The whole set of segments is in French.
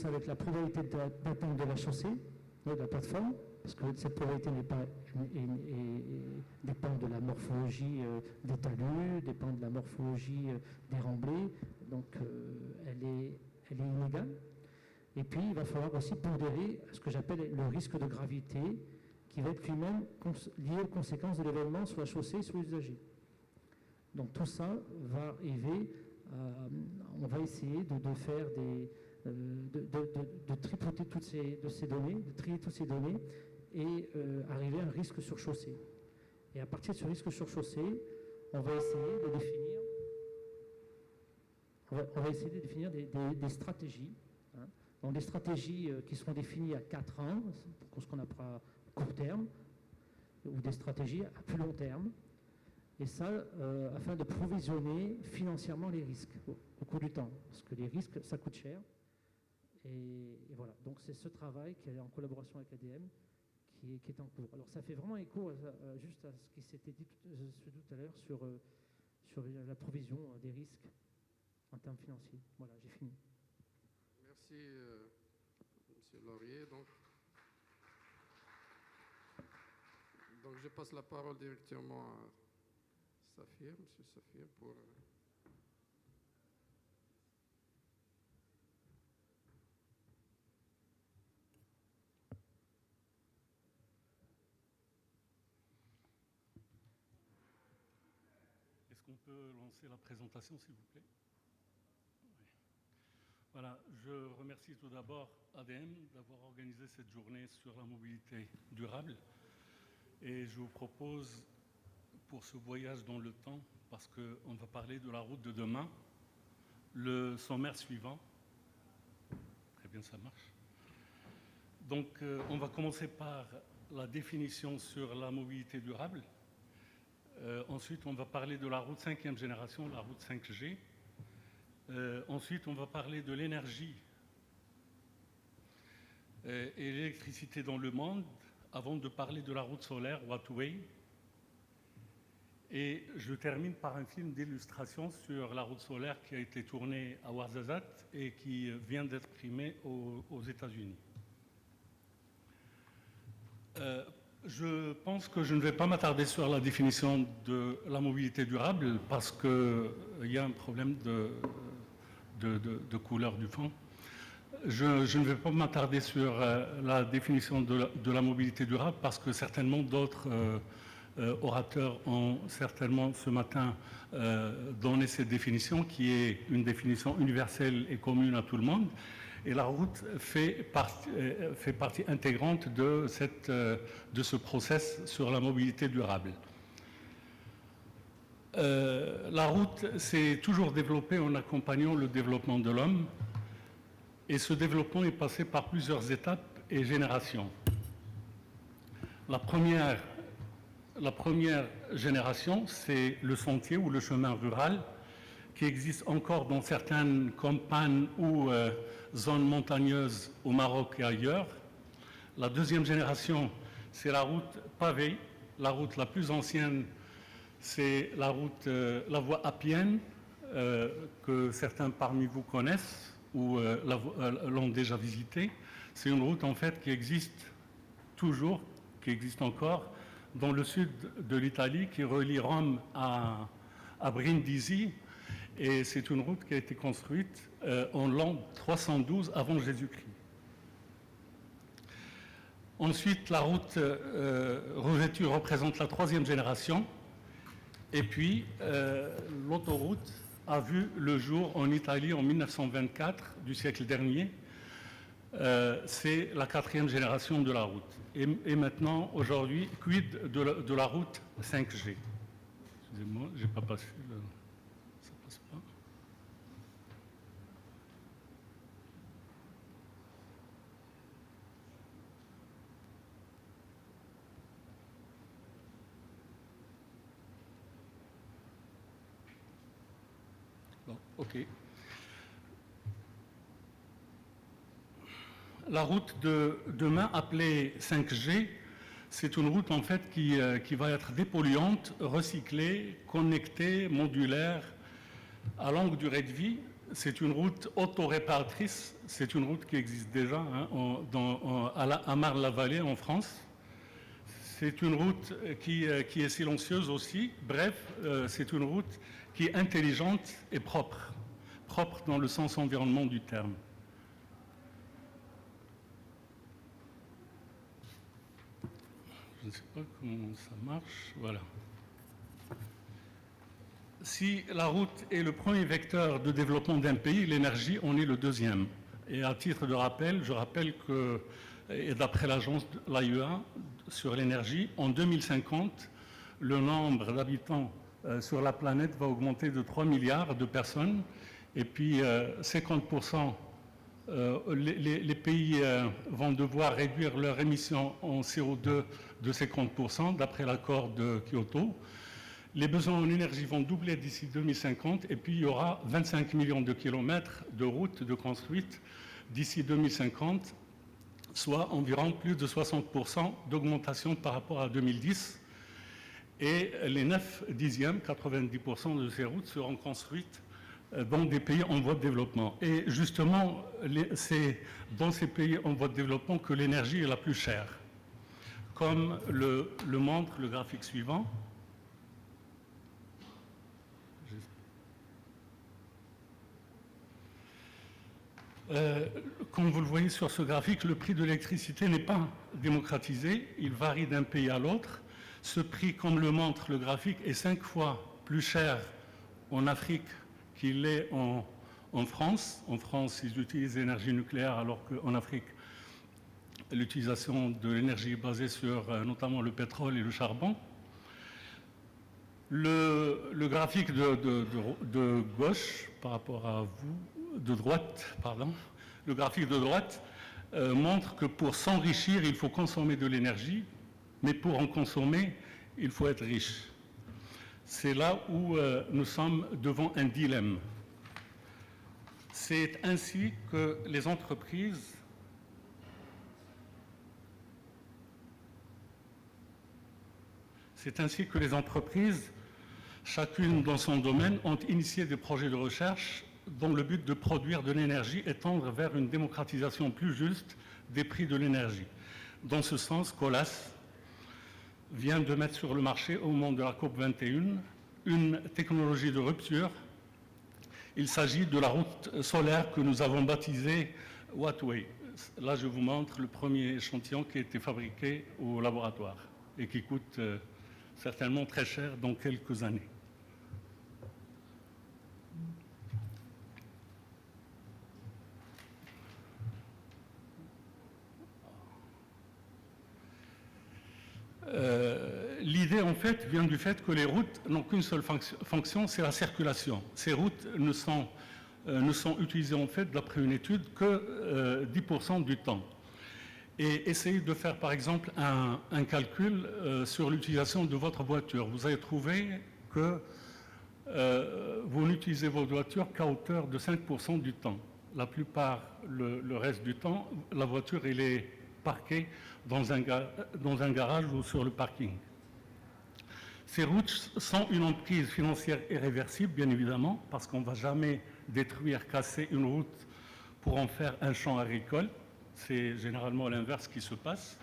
ça avec la probabilité d'atteinte de la chaussée, de la plateforme, parce que cette probabilité dépend de la morphologie des talus, dépend de la morphologie des remblais, donc elle est inégale. Et puis il va falloir aussi pondérer ce que j'appelle le risque de gravité, qui va être lui-même lié aux conséquences de l'événement sur la chaussée et sur les usagers. Donc tout ça va arriver, on va essayer de faire de tripoter toutes ces données, de trier toutes ces données et arriver à un risque sur chaussée. Et à partir de ce risque sur chaussée, on va essayer de définir des stratégies. Hein. Donc des stratégies qui seront définies à 4 ans, ce qu'on appelle à court terme, ou des stratégies à plus long terme. Et ça, afin de provisionner financièrement les risques au cours du temps. Parce que les risques, ça coûte cher. Et voilà. Donc c'est ce travail qui est en collaboration avec l'ADM qui est en cours. Alors ça fait vraiment écho juste à ce qui s'était dit tout à l'heure sur la provision des risques en termes financiers. Voilà, j'ai fini. Merci, Monsieur Laurier. Donc je passe la parole directement à Safir, Monsieur Safir, pour... Est-ce qu'on peut lancer la présentation, s'il vous plaît? Oui. Voilà, je remercie tout d'abord ADM d'avoir organisé cette journée sur la mobilité durable. Et je vous propose, pour ce voyage dans le temps, parce qu'on va parler de la route de demain, le sommaire suivant. Très bien, ça marche. Donc, on va commencer par la définition sur la mobilité durable. Ensuite, on va parler de la route 5e génération, la route 5G. Ensuite, on va parler de l'énergie et l'électricité dans le monde, avant de parler de la route solaire, Wattway. Et je termine par un film d'illustration sur la route solaire qui a été tourné à Ouarzazate et qui vient d'être primé aux États-Unis. Je pense que je ne vais pas m'attarder sur la définition de la mobilité durable parce qu'il y a un problème de couleur du fond. Je ne vais pas m'attarder sur la définition de la mobilité durable parce que certainement d'autres orateurs ont certainement ce matin donné cette définition qui est une définition universelle et commune à tout le monde. Et la route fait partie intégrante de ce process sur la mobilité durable. La route s'est toujours développée en accompagnant le développement de l'homme. Et ce développement est passé par plusieurs étapes et générations. La première génération, c'est le sentier ou le chemin rural qui existe encore dans certaines campagnes ou zones montagneuses au Maroc et ailleurs. La deuxième génération, c'est la route pavée. La route la plus ancienne, c'est la voie appienne que certains parmi vous connaissent ou l'ont déjà visité. C'est une route en fait qui existe toujours, qui existe encore dans le sud de l'Italie, qui relie Rome à Brindisi, et c'est une route qui a été construite en l'an 312 avant Jésus-Christ. Ensuite, la route revêtue représente la troisième génération, et puis l'autoroute a vu le jour en Italie en 1924 du siècle dernier. C'est la quatrième génération de la route. Et maintenant, aujourd'hui, quid de la route 5G? Excusez-moi, je n'ai pas passé le... Ça passe pas. Bon, ok. La route de demain, appelée 5G, c'est une route en fait qui va être dépolluante, recyclée, connectée, modulaire, à longue durée de vie. c'est une route autoréparatrice, c'est une route qui existe déjà hein, à Marne-la-Vallée en France. C'est une route qui est silencieuse aussi. Bref, c'est une route qui est intelligente et propre. Propre dans le sens environnement du terme. Je ne sais pas comment ça marche. Voilà. Si la route est le premier vecteur de développement d'un pays, l'énergie en est le deuxième. Et à titre de rappel, je rappelle que, et d'après l'agence l'AIEA sur l'énergie, en 2050, le nombre d'habitants sur la planète va augmenter de 3 milliards de personnes. Et puis 50%, les pays vont devoir réduire leur émission en CO2 de 50%, d'après l'accord de Kyoto. Les besoins en énergie vont doubler d'ici 2050 et puis il y aura 25 millions de kilomètres de routes de construites d'ici 2050, soit environ plus de 60% d'augmentation par rapport à 2010. Et les 9 dixièmes, 90% de ces routes seront construites dans des pays en voie de développement. Et justement, c'est dans ces pays en voie de développement que l'énergie est la plus chère. Comme le montre le graphique suivant. Comme vous le voyez sur ce graphique, le prix de l'électricité n'est pas démocratisé, il varie d'un pays à l'autre. Ce prix, comme le montre le graphique, est 5 fois plus cher en Afrique qu'il est en France. En France, ils utilisent l'énergie nucléaire, alors qu'en Afrique, l'utilisation de l'énergie est basée sur notamment le pétrole et le charbon. Le graphique de gauche par rapport à vous, de droite, pardon, le graphique de droite montre que pour s'enrichir, il faut consommer de l'énergie, mais pour en consommer, il faut être riche. C'est là où nous sommes devant un dilemme. C'est ainsi que les entreprises chacune dans son domaine, ont initié des projets de recherche dont le but de produire de l'énergie et tendre vers une démocratisation plus juste des prix de l'énergie. Dans ce sens, Colas vient de mettre sur le marché au moment de la COP 21 une technologie de rupture. Il s'agit de la route solaire que nous avons baptisée Wattway. Là, je vous montre le premier échantillon qui a été fabriqué au laboratoire et qui coûte certainement très cher dans quelques années. L'idée, en fait, vient du fait que les routes n'ont qu'une seule fonction, c'est la circulation. Ces routes ne sont utilisées, en fait, d'après une étude, que 10% du temps. Et essayez de faire, par exemple, un calcul sur l'utilisation de votre voiture. Vous allez trouver que vous n'utilisez votre voiture qu'à hauteur de 5% du temps. La plupart, le reste du temps, la voiture, elle est parquée dans un garage ou sur le parking. Ces routes sont une emprise financière irréversible, bien évidemment, parce qu'on ne va jamais détruire, casser une route pour en faire un champ agricole. C'est généralement l'inverse qui se passe.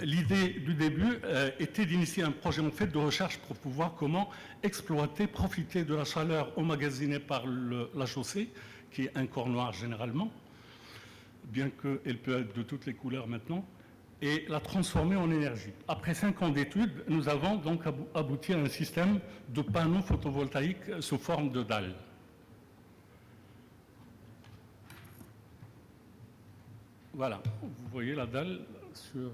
L'idée du début était d'initier un projet en fait de recherche pour pouvoir comment exploiter, profiter de la chaleur emmagasinée par la chaussée, qui est un corps noir généralement, bien qu'elle peut être de toutes les couleurs maintenant, et la transformer en énergie. Après 5 ans d'études, nous avons donc abouti à un système de panneaux photovoltaïques sous forme de dalles. Voilà, vous voyez la dalle sur le...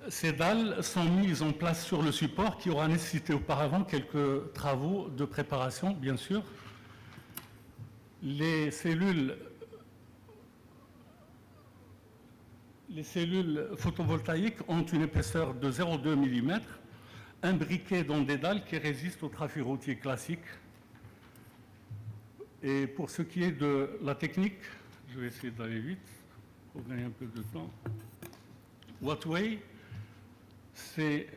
Ces dalles sont mises en place sur le support qui aura nécessité auparavant quelques travaux de préparation, bien sûr. Les cellules photovoltaïques ont une épaisseur de 0,2 mm, imbriquées dans des dalles qui résistent au trafic routier classique. Et pour ce qui est de la technique, je vais essayer d'aller vite pour gagner un peu de temps. Wattway, c'est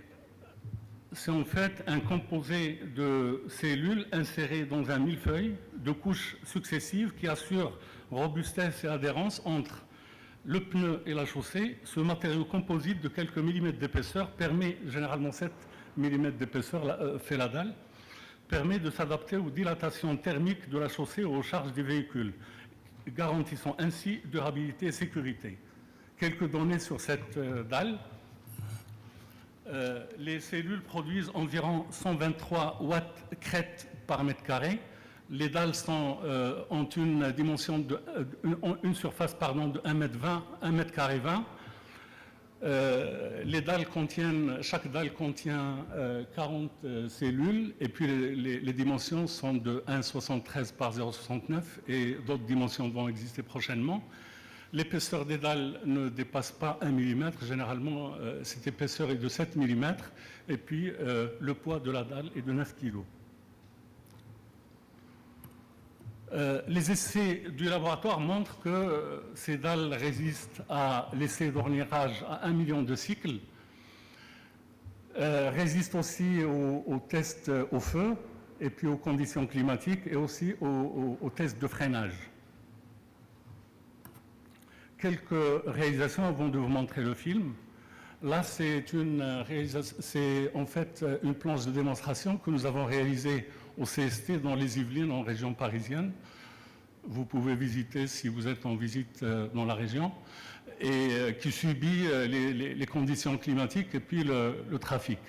en fait un composé de cellules insérées dans un millefeuille de couches successives qui assurent robustesse et adhérence entre le pneu et la chaussée. Ce matériau composite de quelques millimètres d'épaisseur permet, généralement 7 mm d'épaisseur fait la dalle, permet de s'adapter aux dilatations thermiques de la chaussée ou aux charges des véhicules, garantissant ainsi durabilité et sécurité. Quelques données sur cette dalle. Les cellules produisent environ 123 watts crête par mètre carré. Les dalles ont une dimension une surface de 1,20 m². Chaque dalle contient 40 cellules et puis les dimensions sont de 1,73 par 0,69 et d'autres dimensions vont exister prochainement. L'épaisseur des dalles ne dépasse pas 1 mm. Généralement, cette épaisseur est de 7 mm. Et puis, le poids de la dalle est de 9 kg. Les essais du laboratoire montrent que ces dalles résistent à l'essai d'orniérage à 1 million de cycles, résistent aussi aux tests au feu et puis aux conditions climatiques et aussi aux tests de freinage. Quelques réalisations avant de vous montrer le film. Là, c'est en fait une planche de démonstration que nous avons réalisée au CST dans les Yvelines, en région parisienne. Vous pouvez visiter si vous êtes en visite dans la région, et qui subit les conditions climatiques et puis le trafic.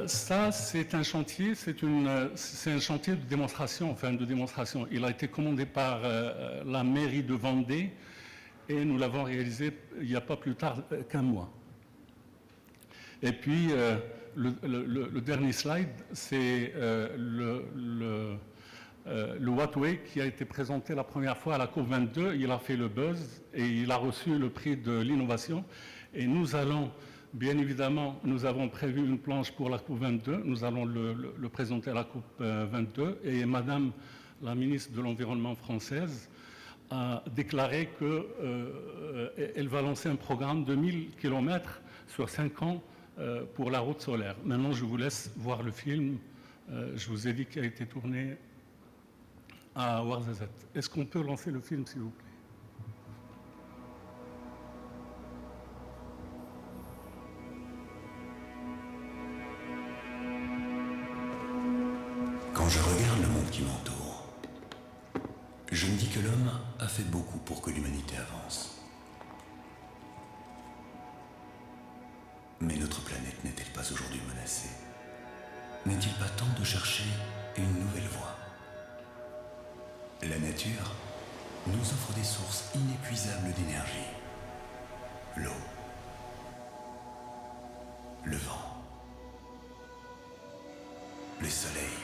Ça, c'est un chantier, c'est un chantier de démonstration, Il a été commandé par la mairie de Vendée et nous l'avons réalisé il n'y a pas plus tard qu'un mois. Et puis, le dernier slide, c'est le Wattway qui a été présenté la première fois à la COP22. Il a fait le buzz et il a reçu le prix de l'innovation. Et nous allons... Bien évidemment, nous avons prévu une planche pour la COP22. Nous allons le présenter à la COP22. Et Madame la ministre de l'Environnement française a déclaré qu'elle va lancer un programme de 1000 km sur 5 ans pour la route solaire. Maintenant, je vous laisse voir le film. Je vous ai dit qu'il a été tourné à Ouarzazate. Est-ce qu'on peut lancer le film, s'il vous plaît ? Quand je regarde le monde qui m'entoure, je me dis que l'homme a fait beaucoup pour que l'humanité avance. Mais notre planète n'est-elle pas aujourd'hui menacée? N'est-il pas temps de chercher une nouvelle voie? La nature nous offre des sources inépuisables d'énergie. L'eau, le vent, le soleil,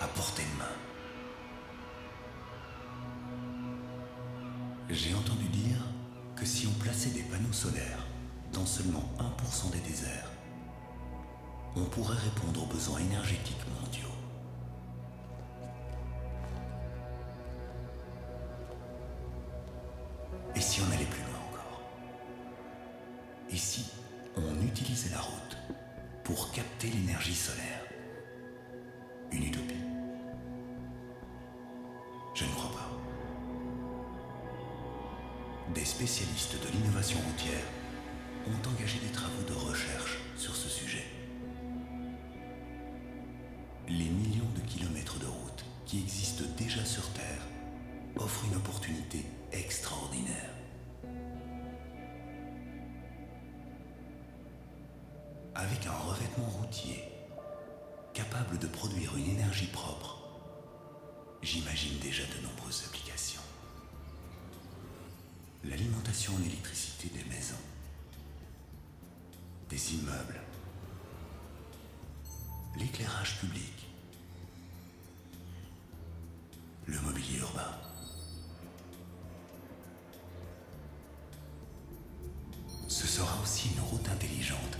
à portée de main. J'ai entendu dire que si on plaçait des panneaux solaires dans seulement 1% des déserts, on pourrait répondre aux besoins énergétiques mondiaux. Et si on allait plus loin encore? Et si on utilisait la route pour capter l'énergie solaire? Une utopie? Je ne crois pas. Des spécialistes de l'innovation routière ont engagé des travaux de recherche sur ce sujet. Les millions de kilomètres de routes qui existent déjà sur Terre offrent une opportunité extraordinaire. Avec un revêtement routier capable de produire une énergie propre, j'imagine déjà de nombreuses applications. L'alimentation en électricité des maisons, des immeubles, l'éclairage public, le mobilier urbain. Ce sera aussi une route intelligente,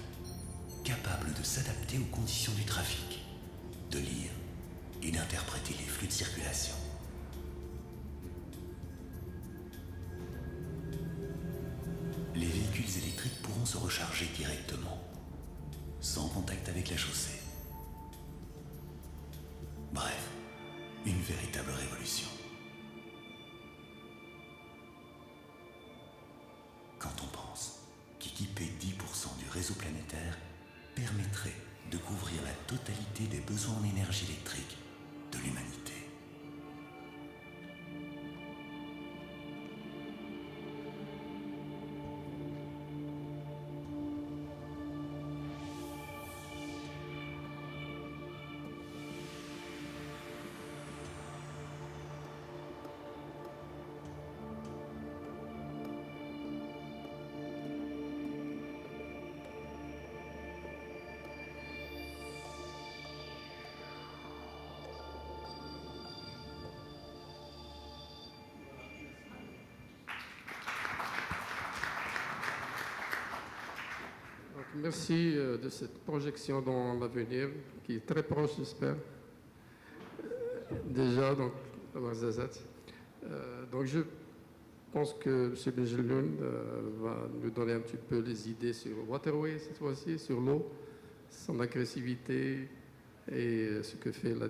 capable de s'adapter aux conditions du trafic, de lire et d'interpréter les flux de circulation. se recharger directement, sans contact avec la chaussée. Bref, une véritable révolution. Quand on pense qu'équiper 10% du réseau planétaire permettrait de couvrir la totalité des besoins en énergie électrique de l'humanité. Merci de cette projection dans l'avenir, qui est très proche, j'espère. Déjà, donc, donc je pense que M. Benjeloun va nous donner un petit peu les idées sur Waterway cette fois-ci, sur l'eau, son agressivité et ce que fait le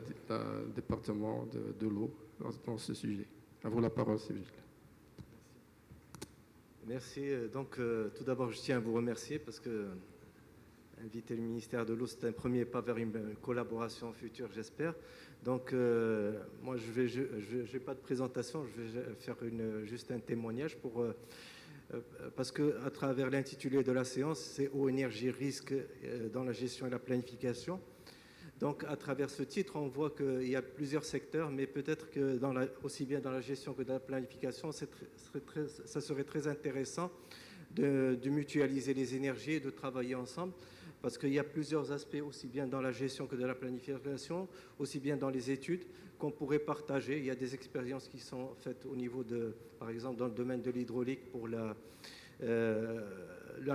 département de l'eau dans ce sujet. À vous la parole, Sylvie. Merci. Donc, tout d'abord, je tiens à vous remercier parce que inviter le ministère de l'eau, c'est un premier pas vers une collaboration future, j'espère. Donc, moi, je n'ai pas de présentation, je vais faire juste un témoignage parce qu'à travers l'intitulé de la séance, c'est eau, énergie, risque dans la gestion et la planification. Donc, à travers ce titre, on voit qu'il y a plusieurs secteurs, mais peut-être que aussi bien dans la gestion que dans la planification, ça serait très intéressant de mutualiser les énergies et de travailler ensemble, parce qu'il y a plusieurs aspects, aussi bien dans la gestion que dans la planification, aussi bien dans les études, qu'on pourrait partager. Il y a des expériences qui sont faites au niveau par exemple, dans le domaine de l'hydraulique pour la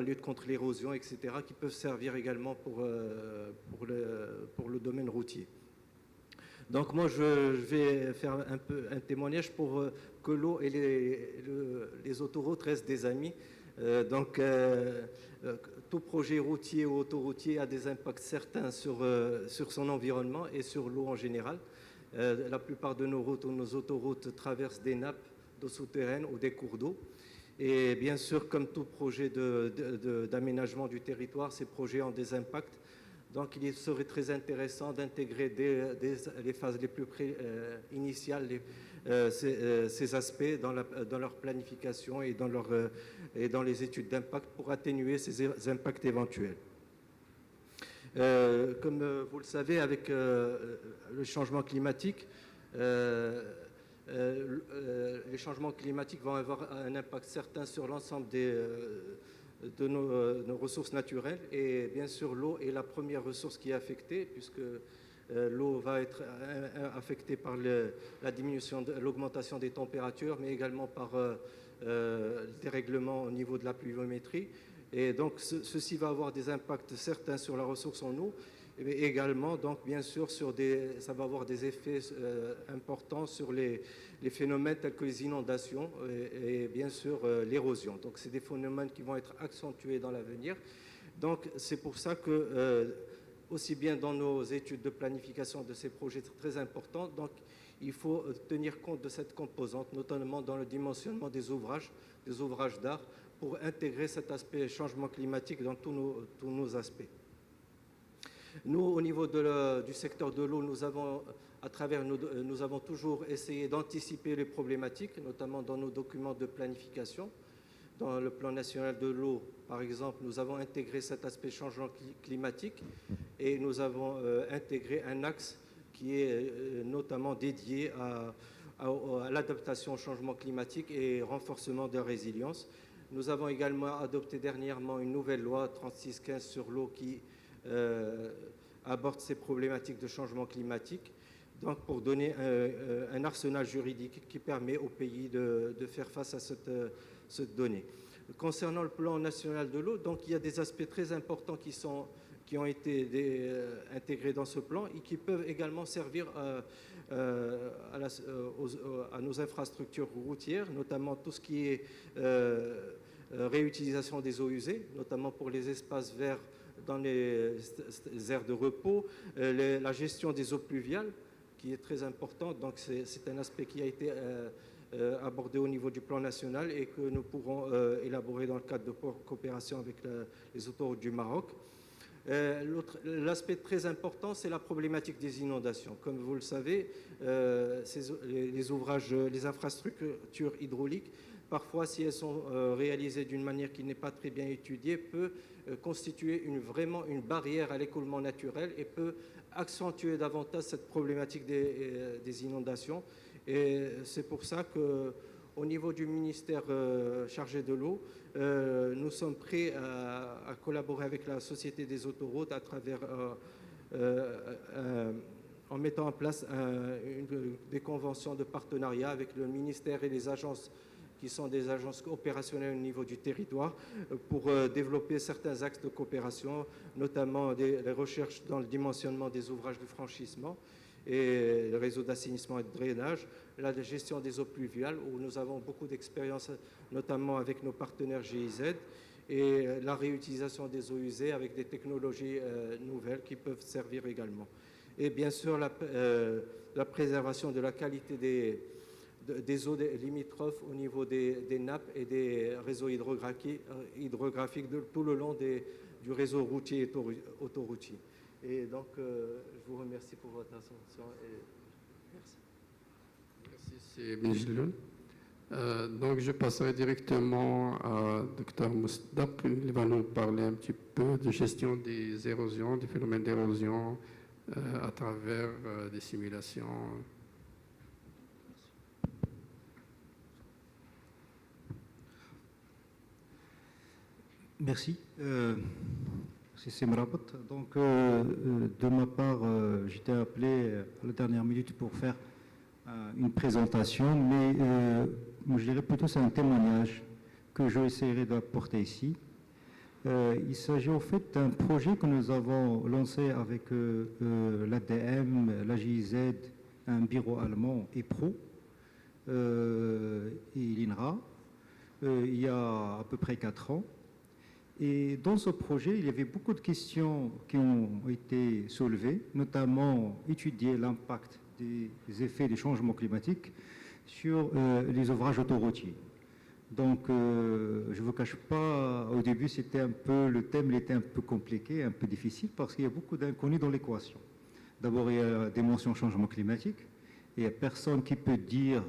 lutte contre l'érosion, etc., qui peuvent servir également pour le domaine routier. Donc moi, je vais faire un témoignage pour que l'eau et les autoroutes restent des amis. Tout projet routier ou autoroutier a des impacts certains sur son environnement et sur l'eau en général. La plupart de nos routes ou nos autoroutes traversent des nappes d'eau souterraine ou des cours d'eau. Et bien sûr, comme tout projet d'aménagement du territoire, ces projets ont des impacts. Donc il serait très intéressant d'intégrer dès les phases les plus initiales ces aspects dans leur planification et dans les études d'impact pour atténuer ces impacts éventuels. Comme vous le savez, avec le changement climatique, les changements climatiques vont avoir un impact certain sur l'ensemble de nos ressources naturelles, et bien sûr l'eau est la première ressource qui est affectée, puisque l'eau va être affectée par l'augmentation des températures, mais également par le dérèglement au niveau de la pluviométrie. Et donc ceci va avoir des impacts certains sur la ressource en eau, mais également, donc, bien sûr, ça va avoir des effets importants sur les phénomènes tels que les inondations et bien sûr l'érosion. Donc c'est des phénomènes qui vont être accentués dans l'avenir. Donc c'est pour ça que, aussi bien dans nos études de planification de ces projets très importants, donc il faut tenir compte de cette composante, notamment dans le dimensionnement des ouvrages d'art, pour intégrer cet aspect changement climatique dans tous nos aspects. Nous, au niveau du secteur de l'eau, nous avons toujours essayé d'anticiper les problématiques, notamment dans nos documents de planification. Dans le plan national de l'eau, par exemple, nous avons intégré cet aspect changement climatique et nous avons intégré un axe qui est notamment dédié à l'adaptation au changement climatique et renforcement de la résilience. Nous avons également adopté dernièrement une nouvelle loi 3615 sur l'eau qui aborde ces problématiques de changement climatique, donc pour donner un arsenal juridique qui permet au pays de faire face à cette donnée. Concernant le plan national de l'eau, donc il y a des aspects très importants qui ont été intégrés dans ce plan et qui peuvent également servir à nos infrastructures routières, notamment tout ce qui est réutilisation des eaux usées, notamment pour les espaces verts dans les aires de repos, la gestion des eaux pluviales, qui est très importante. Donc c'est un aspect qui a été abordé au niveau du plan national et que nous pourrons élaborer dans le cadre de coopération avec les autoroutes du Maroc. L'aspect très important, c'est la problématique des inondations. Comme vous le savez, les ouvrages, les infrastructures hydrauliques, parfois, si elles sont réalisées d'une manière qui n'est pas très bien étudiée, peut constituer vraiment une barrière à l'écoulement naturel et peut accentuer davantage cette problématique des inondations. Et c'est pour ça qu'au niveau du ministère chargé de l'eau, nous sommes prêts à collaborer avec la Société des autoroutes à travers, en mettant en place des conventions de partenariat avec le ministère et les agences qui sont des agences opérationnelles au niveau du territoire pour développer certains axes de coopération, notamment les recherches dans le dimensionnement des ouvrages de franchissement et le réseau d'assainissement et de drainage, la gestion des eaux pluviales, où nous avons beaucoup d'expérience, notamment avec nos partenaires GIZ, et la réutilisation des eaux usées avec des technologies nouvelles qui peuvent servir également. Et bien sûr, la préservation de la qualité des eaux limitrophes au niveau des nappes et des réseaux hydrographiques tout le long du réseau routier et autoroutier. Et donc, je vous remercie pour votre attention. Merci. Merci, c'est Benjiloun. Donc, je passerai directement à Dr Mousdak. Il va nous parler un petit peu de gestion des érosions, des phénomènes d'érosion à travers des simulations. Merci. C'est Mrabat. Donc, de ma part, j'étais appelé à la dernière minute pour faire une présentation, mais je dirais plutôt c'est un témoignage que j'essaierai d'apporter ici. Il s'agit au fait d'un projet que nous avons lancé avec l'ADM, la GIZ, un bureau allemand et pro, et l'INRA, il y a à peu près 4 ans. Et dans ce projet, il y avait beaucoup de questions qui ont été soulevées, notamment étudier l'impact des effets des changements climatiques sur les ouvrages autoroutiers. Donc, je ne vous cache pas, au début, le thème était un peu compliqué, un peu difficile, parce qu'il y a beaucoup d'inconnus dans l'équation. D'abord, il y a la dimension changement climatique, et il n'y a personne qui peut dire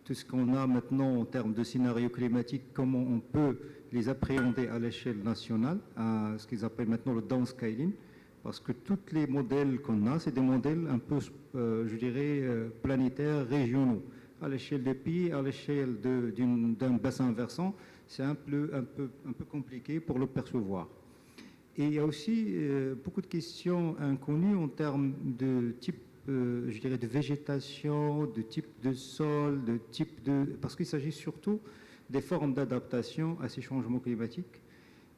tout ce qu'on a maintenant en termes de scénario climatique, comment on peut les appréhender à l'échelle nationale, à ce qu'ils appellent maintenant le downscaling, parce que tous les modèles qu'on a, c'est des modèles un peu, je dirais, planétaires, régionaux. À l'échelle des pays, à l'échelle d'un bassin versant, c'est un peu compliqué pour le percevoir. Et il y a aussi beaucoup de questions inconnues en termes de type, je dirais, de végétation, de type de sol, parce qu'il s'agit surtout des formes d'adaptation à ces changements climatiques.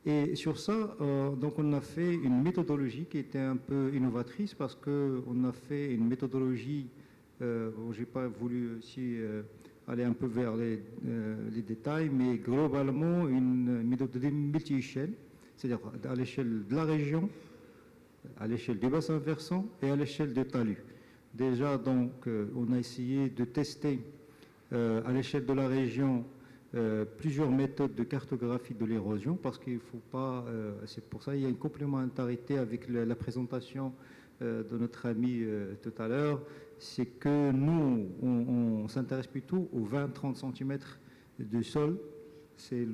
Et sur ça, donc on a fait une méthodologie qui était un peu innovatrice parce qu'on a fait une méthodologie, je n'ai pas voulu aussi aller un peu vers les détails, mais globalement une méthodologie multi-échelle, c'est-à-dire à l'échelle de la région, à l'échelle du bassin versant et à l'échelle des talus. Déjà, donc, on a essayé de tester à l'échelle de la région plusieurs méthodes de cartographie de l'érosion, parce qu'il ne faut pas, c'est pour ça qu'il y a une complémentarité avec la présentation de notre ami tout à l'heure, c'est que nous, on s'intéresse plutôt aux 20-30 cm de sol. C'est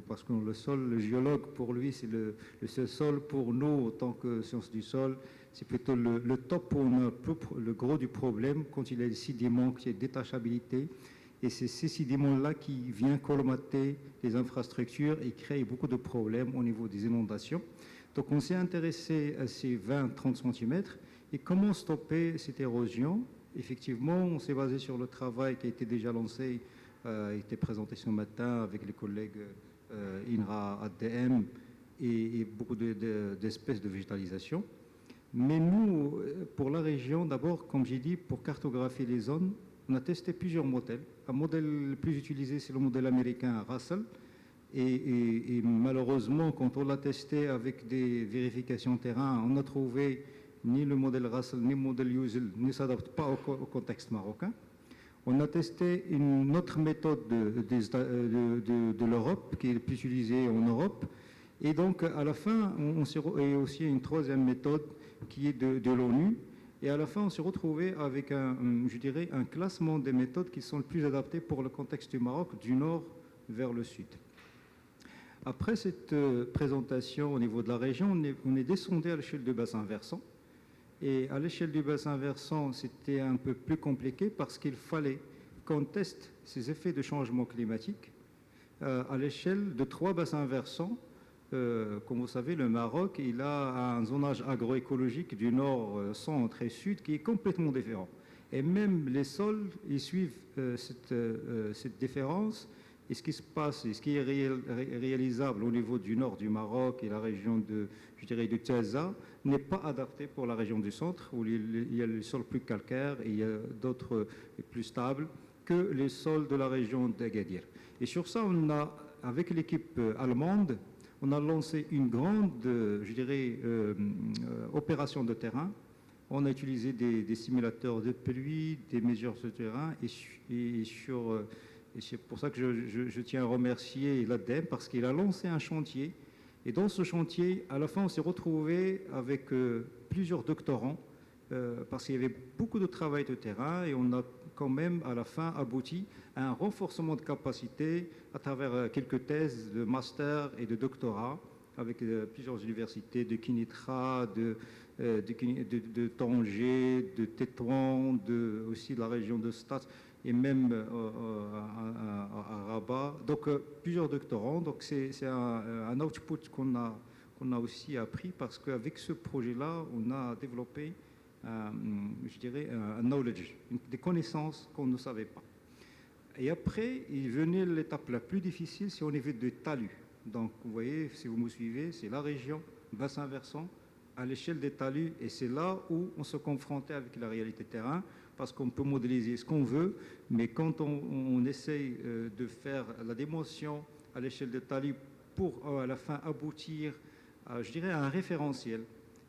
parce que le sol, le géologue, pour lui, c'est le seul sol. Pour nous, en tant que science du sol, c'est plutôt le top où on a le gros du problème quand il y a des sédiments, qui est détachabilité. Et c'est ces sédiments-là qui viennent colmater les infrastructures et créent beaucoup de problèmes au niveau des inondations. Donc on s'est intéressé à ces 20-30 cm et comment stopper cette érosion. Effectivement, on s'est basé sur le travail qui a été déjà lancé, a été présenté ce matin avec les collègues INRA, ADM et beaucoup d'espèces de végétalisation. Mais nous, pour la région, d'abord, comme j'ai dit, pour cartographier les zones, on a testé plusieurs modèles. Un modèle le plus utilisé, c'est le modèle américain Russell, Et malheureusement, quand on l'a testé avec des vérifications terrain, on a trouvé ni le modèle Russell, ni le modèle Yusel ne s'adaptent pas au contexte marocain. On a testé une autre méthode de l'Europe, qui est plus utilisée en Europe. Et donc, à la fin, et aussi une troisième méthode qui est de l'ONU. Et à la fin, on s'est retrouvé avec je dirais, un classement des méthodes qui sont les plus adaptées pour le contexte du Maroc, du nord vers le sud. Après cette présentation au niveau de la région, on est descendu à l'échelle du bassin versant. Et à l'échelle du bassin versant, c'était un peu plus compliqué parce qu'il fallait qu'on teste ces effets de changement climatique à l'échelle de 3 bassins versants. Comme vous savez, le Maroc, il a un zonage agroécologique du nord, centre et sud qui est complètement différent. Et même les sols, ils suivent cette différence. Et ce qui se passe, et ce qui est réalisable au niveau du nord du Maroc et la région de Taza, n'est pas adapté pour la région du centre, où il y a les sols plus calcaires et il y a d'autres plus stables que les sols de la région d'Agadir. Et sur ça, avec l'équipe allemande, on a lancé une grande, opération de terrain. On a utilisé des simulateurs de pluie, des mesures de terrain, et c'est pour ça que je tiens à remercier l'ADEME, parce qu'il a lancé un chantier. Et dans ce chantier, à la fin, on s'est retrouvé avec plusieurs doctorants, parce qu'il y avait beaucoup de travail de terrain, et on a quand même, à la fin, abouti à un renforcement de capacité à travers quelques thèses de master et de doctorat, avec plusieurs universités de Kinitra, de Tanger, de Tétouan, aussi de la région de Stas, et même à Rabat. Donc, plusieurs doctorants. Donc, c'est un output qu'on a aussi appris, parce qu'avec ce projet-là, on a développé, un knowledge, des connaissances qu'on ne savait pas. Et après, il venait l'étape la plus difficile, c'est au niveau de talus. Donc, vous voyez, si vous me suivez, c'est la région, bassin versant, à l'échelle des talus, et c'est là où on se confrontait avec la réalité terrain, parce qu'on peut modéliser ce qu'on veut, mais quand on essaye de faire la dimension à l'échelle des talus pour, à la fin, aboutir à, à un référentiel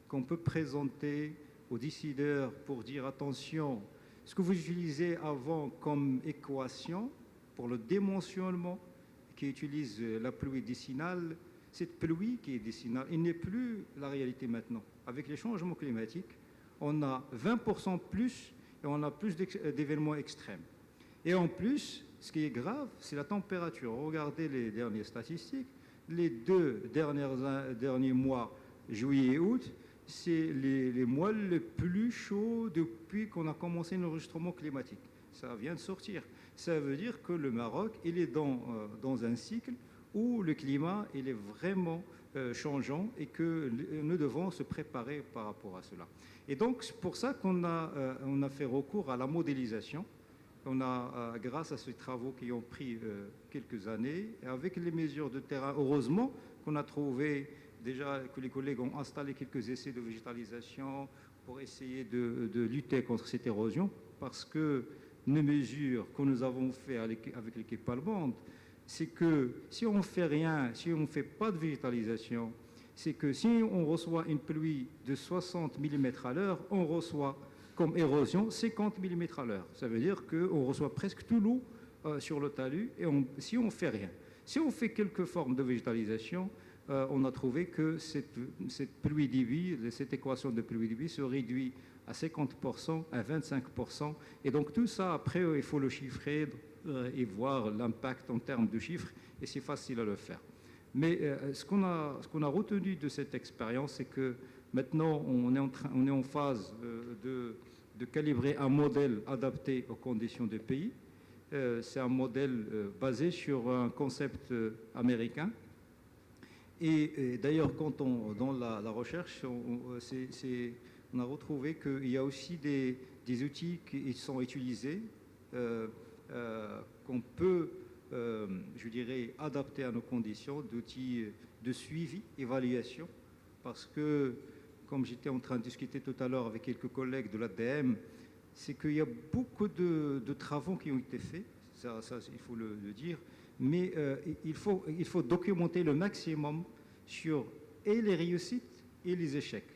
qu'on peut présenter aux décideurs pour dire, attention, ce que vous utilisez avant comme équation pour le démentionnement, qui utilise la pluie décennale, cette pluie qui est décennale, il n'est plus la réalité maintenant. Avec les changements climatiques, on a 20% plus et on a plus d'événements extrêmes. Et en plus, ce qui est grave, c'est la température. Regardez les dernières statistiques. Les 2 derniers mois, juillet et août, c'est les mois les plus chauds depuis qu'on a commencé l'enregistrement climatique. Ça vient de sortir. Ça veut dire que le Maroc, il est dans un cycle où le climat, il est vraiment changeant, et que nous devons se préparer par rapport à cela. Et donc, c'est pour ça qu'on a fait recours à la modélisation. On a, grâce à ces travaux qui ont pris quelques années, avec les mesures de terrain, heureusement qu'on a trouvé déjà que les collègues ont installé quelques essais de végétalisation pour essayer de lutter contre cette érosion, parce que les mesures que nous avons faites avec l'équipe allemande, c'est que si on ne fait rien, si on ne fait pas de végétalisation, c'est que si on reçoit une pluie de 60 mm à l'heure, on reçoit comme érosion 50 mm à l'heure. Ça veut dire qu'on reçoit presque tout l'eau sur le talus, et si on ne fait rien. Si on fait quelques formes de végétalisation, on a trouvé que cette pluie débit, cette équation de pluie débit se réduit à 50%, à 25%. Et donc tout ça, après, il faut le chiffrer et voir l'impact en termes de chiffres, et c'est facile à le faire. Mais ce qu'on a retenu de cette expérience, c'est que maintenant, on est en phase de calibrer un modèle adapté aux conditions du pays. C'est un modèle basé sur un concept américain. Et d'ailleurs, dans la recherche, on a retrouvé qu'il y a aussi des outils qui sont utilisés, qu'on peut, adapter à nos conditions, d'outils de suivi, évaluation, parce que, comme j'étais en train de discuter tout à l'heure avec quelques collègues de l'ADEME, c'est qu'il y a beaucoup de travaux qui ont été faits, ça il faut le dire, mais il faut documenter le maximum sur et les réussites et les échecs.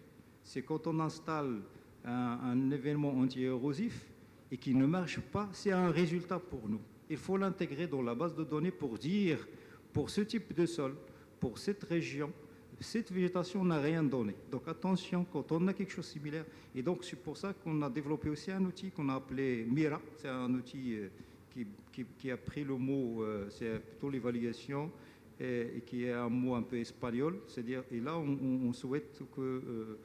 C'est quand on installe un événement anti-érosif et qui ne marche pas, c'est un résultat pour nous. Il faut l'intégrer dans la base de données pour dire, pour ce type de sol, pour cette région, cette végétation n'a rien donné. Donc attention, quand on a quelque chose de similaire, et donc c'est pour ça qu'on a développé aussi un outil qu'on a appelé Mira. C'est un outil qui a pris le mot, c'est plutôt l'évaluation, et qui est un mot un peu espagnol. C'est-à-dire, et là, on souhaite que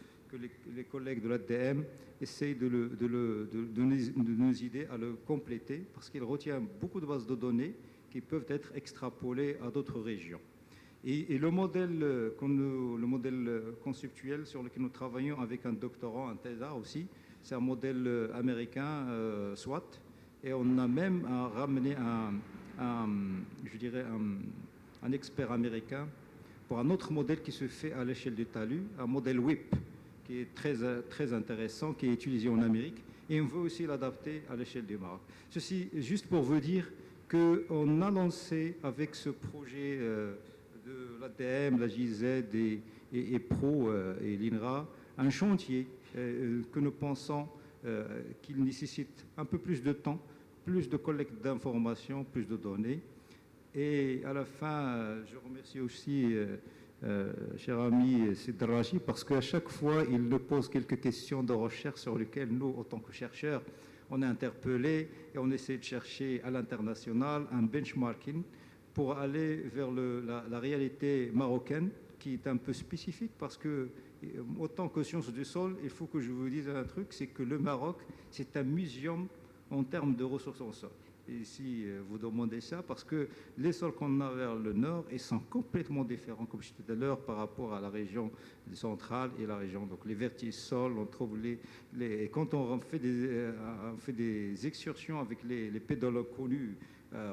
les collègues de l'ADM essayent de nous aider à le compléter, parce qu'il retient beaucoup de bases de données qui peuvent être extrapolées à d'autres régions. Et le modèle conceptuel sur lequel nous travaillons avec un doctorant, un thésard aussi, c'est un modèle américain, SWAT, et on a même ramené un expert américain pour un autre modèle qui se fait à l'échelle du talus, un modèle WIP, qui est très intéressant, qui est utilisé en Amérique, et on veut aussi l'adapter à l'échelle du Maroc. Ceci juste pour vous dire qu'on a lancé avec ce projet de l'ADM, la GIZ et PRO et l'INRA, un chantier que nous pensons qu'il nécessite un peu plus de temps, plus de collecte d'informations, plus de données. Et à la fin, je remercie aussi cher ami Sidraji, parce qu'à chaque fois, il nous pose quelques questions de recherche sur lesquelles nous, en tant que chercheurs, on est interpellés et on essaie de chercher à l'international un benchmarking pour aller vers la réalité marocaine, qui est un peu spécifique, parce que, autant que sciences du sol, il faut que je vous dise un truc, c'est que le Maroc, c'est un muséum en termes de ressources en sol. Et si vous demandez ça, parce que les sols qu'on a vers le nord, ils sont complètement différents, comme je disais tout à l'heure, par rapport à la région centrale et la région. Donc les vertisols, on trouve et quand on fait des excursions avec les pédologues connus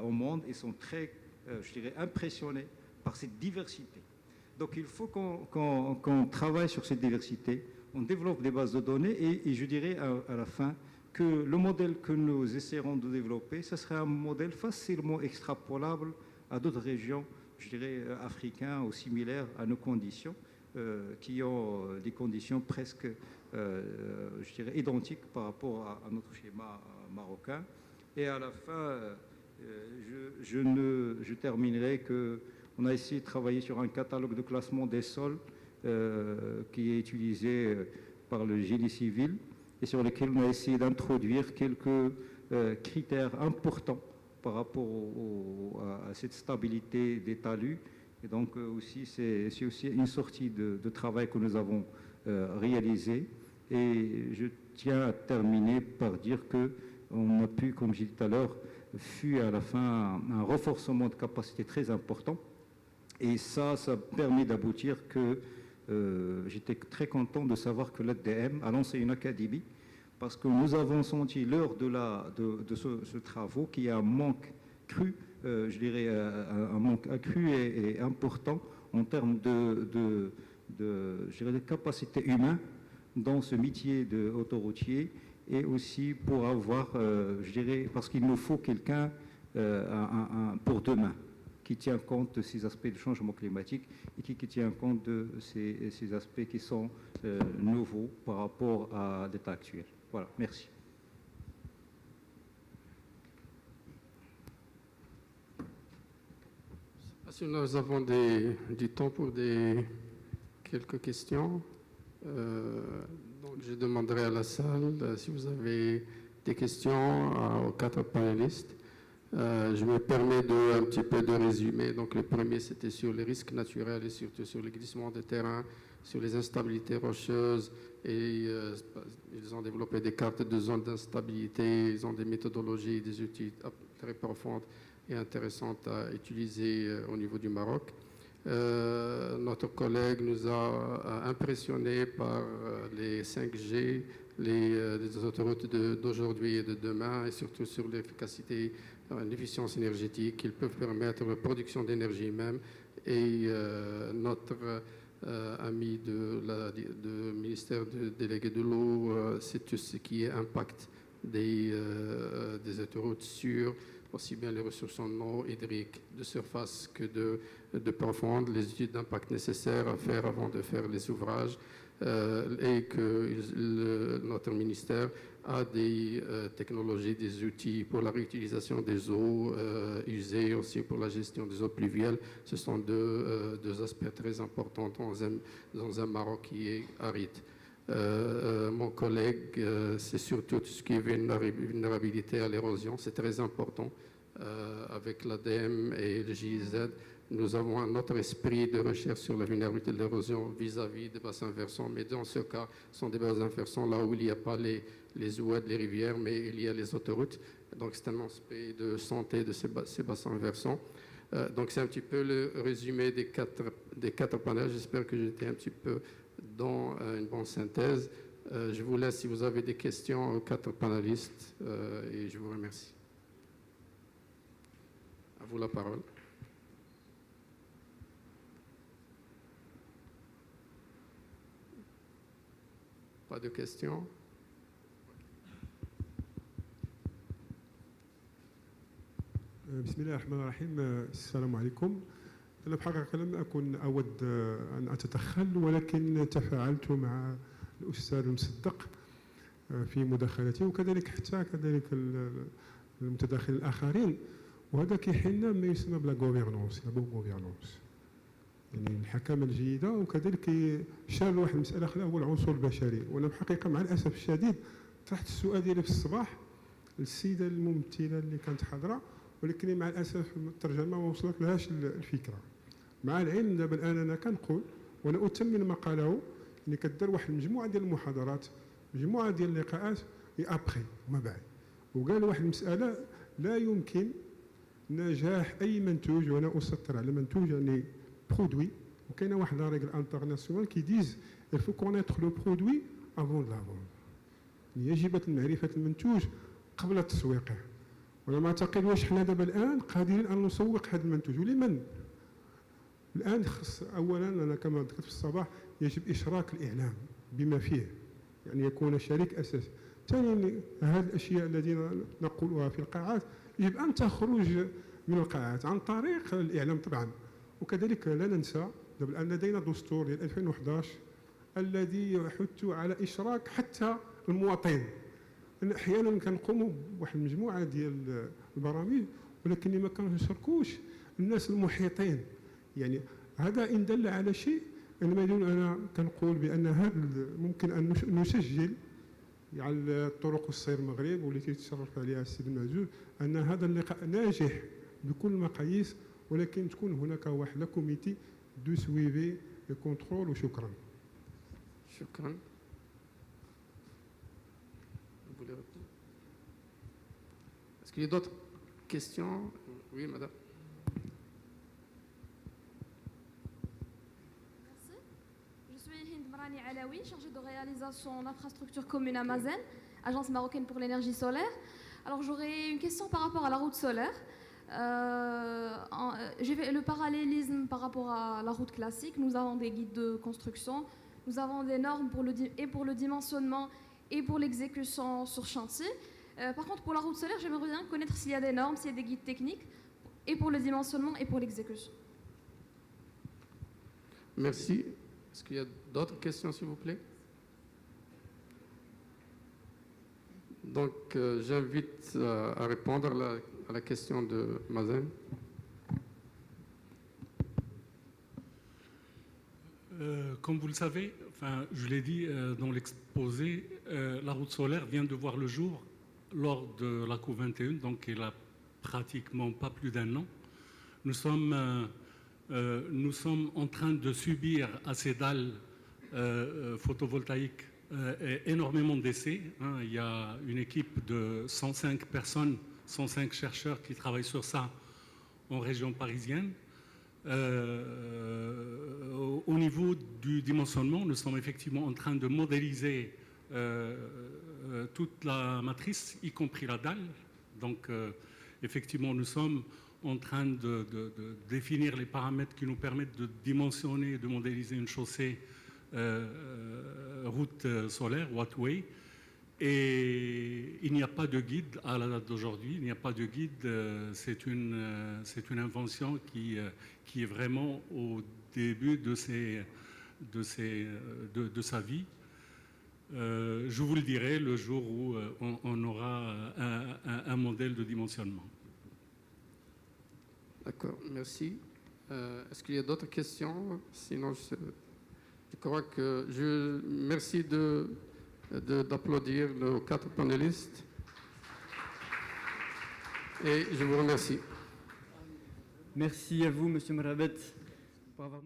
au monde, ils sont très, je dirais, impressionnés par cette diversité. Donc il faut qu'on travaille sur cette diversité, on développe des bases de données et je dirais à la fin, que le modèle que nous essaierons de développer, ce serait un modèle facilement extrapolable à d'autres régions, je dirais africaines ou similaires à nos conditions, qui ont des conditions presque, je dirais, identiques par rapport à notre schéma marocain. Et à la fin, je terminerai qu'on a essayé de travailler sur un catalogue de classement des sols qui est utilisé par le génie civil, et sur lesquels on a essayé d'introduire quelques critères importants par rapport à cette stabilité des talus. Et donc aussi, c'est aussi une sortie de travail que nous avons réalisé. Et je tiens à terminer par dire qu'on a pu, comme j'ai dit tout à l'heure, fut à la fin un renforcement de capacité très important. Et ça permet d'aboutir que j'étais très content de savoir que l'ADM a lancé une académie, parce que nous avons senti lors de ce travail qu'il y a un manque cru, je dirais un manque accru et important en termes de capacité humaine dans ce métier d'autoroutier, et aussi pour avoir, je dirais, parce qu'il nous faut quelqu'un pour demain, qui tient compte de ces aspects de changement climatique et qui tient compte de ces aspects qui sont nouveaux par rapport à l'état actuel. Voilà, merci. Si nous avons du temps pour quelques questions, donc je demanderai à la salle si vous avez des questions aux 4 panélistes. Je me permets un petit peu de résumer. Donc, le premier, c'était sur les risques naturels et surtout sur les glissements de terrain, sur les instabilités rocheuses. Et ils ont développé des cartes de zones d'instabilité. Ils ont des méthodologies, des outils très profondes et intéressantes à utiliser au niveau du Maroc. Notre collègue nous a impressionnés par les 5G, les autoroutes d'aujourd'hui et de demain, et surtout sur l'efficacité, l'efficience énergétique. Ils peuvent permettre la production d'énergie même. Et notre ami du ministère délégué de l'eau, c'est tout ce qui est impact des autoroutes sur aussi bien les ressources en eau hydrique de surface que de profonde, les études d'impact nécessaires à faire avant de faire les ouvrages, et que notre ministère a des technologies, des outils pour la réutilisation des eaux usées, aussi pour la gestion des eaux pluviales. Ce sont deux aspects très importants dans un Maroc qui est aride. Mon collègue, c'est surtout tout ce qui est vulnérabilité à l'érosion, c'est très important. Avec l'ADM et le GIZ, nous avons un autre esprit de recherche sur la vulnérabilité de l'érosion vis-à-vis des bassins versants, mais dans ce cas, ce sont des bassins versants là où il n'y a pas les oueds, les rivières, mais il y a les autoroutes. Donc c'est un aspect de santé de ces bassins versants. Donc c'est un petit peu le résumé des quatre panels. J'espère que j'étais un petit peu dans une bonne synthèse. Je vous laisse si vous avez des questions aux quatre panélistes et je vous remercie. À vous la parole. Pas de questions? بسم الله الرحمن الرحيم. السلام عليكم. أنا بحقيقة لم أكن أود أن أتدخل، ولكن تفاعلت مع الأستاذ المصدق في مداخلته، وكذلك كذلك المتداخلين الآخرين. وهذا كيحلنا ما يسمى بلا غوفيرنونس، لا بون غوفيرنونس، يعني الحكامة الجيدة. وكذلك شار واحد المسألة أخرى هو العنصر البشري. وأنا بحقيقة مع الأسف الشديد طرحت السؤال ديالي في الصباح للسيدة الممثلة اللي كانت حاضرة، ولكن مع الأسف الترجمة ما وصلت لهاش الفكرة. مع العلم دابا الآن أنا كنقول وأنا أتمن ما قاله، اللي كدار واحد المجموعة ديال المحاضرات، مجموعة ديال اللقاءات أبخي وما بعد، وقال واحد المسألة لا يمكن نجاح أي منتوج، وأنا أسطر على منتوج يعني برودوي، وكاينة واحد لا ريغل انترناسيونال كي ديز il faut connaître le produit avant de la vendre. يجب معرفة المنتوج قبل تسويقه. وانا ما اعتقد واش حنا دابا الان قادرين ان نسوق هذا المنتوج ولمن. الان خص اولا انا كما ذكرت في الصباح يجب اشراك الاعلام بما فيه، يعني يكون شريك اساسي. ثانيا هذه الاشياء الذين نقولها في القاعات يجب ان تخرج من القاعات عن طريق الاعلام طبعا. وكذلك لا ننسى دابا الان لدينا دستور ديال 2011 الذي يحث على اشراك حتى المواطن. احيانا كنقوموا بواحد المجموعه ديال البرامج ولكن ما كنشاركوش الناس المحيطين. يعني هذا ان دل على شيء انما يدل انا كنقول بان هذا ممكن ان نسجل على طرق السير المغرب والتي تشرف عليها السيد المعزول ان هذا اللقاء ناجح بكل المقاييس، ولكن تكون هناك واحد لا كوميتي دو سويفي et contrôle. وشكرا. شكرا. Est-ce qu'il y a d'autres questions? Oui, madame. Merci. Je suis Hind Marani Alaoui, chargée de réalisation d'infrastructures communes à Mazen, agence marocaine pour l'énergie solaire. Alors j'aurais une question par rapport à la route solaire. J'ai fait le parallélisme par rapport à la route classique. Nous avons des guides de construction, nous avons des normes pour le dimensionnement et pour l'exécution sur chantier. Par contre, pour la route solaire, j'aimerais bien connaître s'il y a des normes, s'il y a des guides techniques, et pour le dimensionnement et pour l'exécution. Merci. Est-ce qu'il y a d'autres questions, s'il vous plaît? Donc, j'invite à répondre à la question de Mazen. Comme vous le savez, enfin, je l'ai dit dans l'exposé, la route solaire vient de voir le jour lors de la COP21, donc il a pratiquement pas plus d'un an. Nous sommes en train de subir à ces dalles photovoltaïques énormément d'essais. Il y a une équipe de 105 personnes, 105 chercheurs qui travaillent sur ça en région parisienne. Au niveau du dimensionnement, nous sommes effectivement en train de modéliser toute la matrice, y compris la dalle. Donc, effectivement, nous sommes en train de définir les paramètres qui nous permettent de dimensionner et de modéliser une chaussée route solaire, wattway. Et il n'y a pas de guide à la date d'aujourd'hui, il n'y a pas de guide, c'est une invention qui est vraiment au début de sa vie. Je vous le dirai le jour où on aura un modèle de dimensionnement. D'accord, merci. Est-ce qu'il y a d'autres questions? Sinon, je crois que merci d'applaudir nos 4 panélistes. Et je vous remercie. Merci à vous, Monsieur Mrabet, pour avoir...